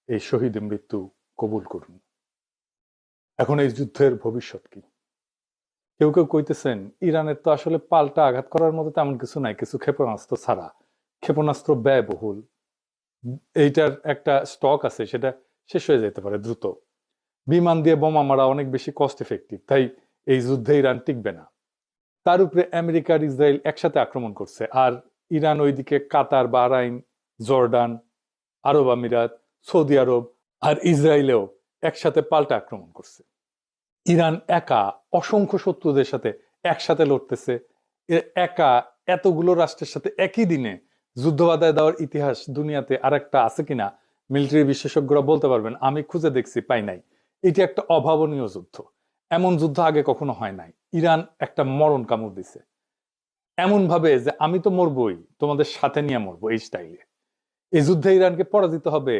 এই শহীদের মৃত্যু কবুল করুন। এখন এই যুদ্ধের ভবিষ্যৎ কি? কেউ কেউ কইতেছেন ইরানের তো আসলে পাল্টা আঘাত করার মতো তেমন কিছু নাই, কিছু ক্ষেপণাস্ত্র ছাড়া। ক্ষেপণাস্ত্র ব্যয়বহুল, এইটার একটা স্টক আছে, সেটা শেষ হয়ে যেতে পারে দ্রুত। বিমান দিয়ে বোমা মারা অনেক বেশি কস্ট এফেক্টিভ, তাই এই যুদ্ধে ইরান টিকবে না। তার উপরে আমেরিকা আর ইসরায়েল একসাথে আক্রমণ করছে, আর ইরান ওইদিকে কাতার, বাহরাইন, জর্ডান, আরব আমিরাত, সৌদি আরব আর ইসরায়েলেও একসাথে পাল্টা আক্রমণ করছে। ইরান একা অসংখ্য শত্রুদের সাথে একসাথে লড়তেছে। একা এতগুলো রাষ্ট্রের সাথে একই দিনে যুদ্ধ বাধায় দেওয়ার ইতিহাস দুনিয়াতে আর একটা আছে কিনা মিলিটারি বিশেষজ্ঞরা বলতে পারবেন, আমি খুঁজে দেখছি, পাই নাই। এটি একটা অভাবনীয় যুদ্ধ, এমন যুদ্ধ আগে কখনো হয় নাই। ইরান একটা মরণ কামড় দিছে, এমন ভাবে যে আমি তো মরবই, তোমাদের সাথে নিয়ে মরবো, এই স্টাইলে। এই যুদ্ধে ইরানকে পরাজিত হবে।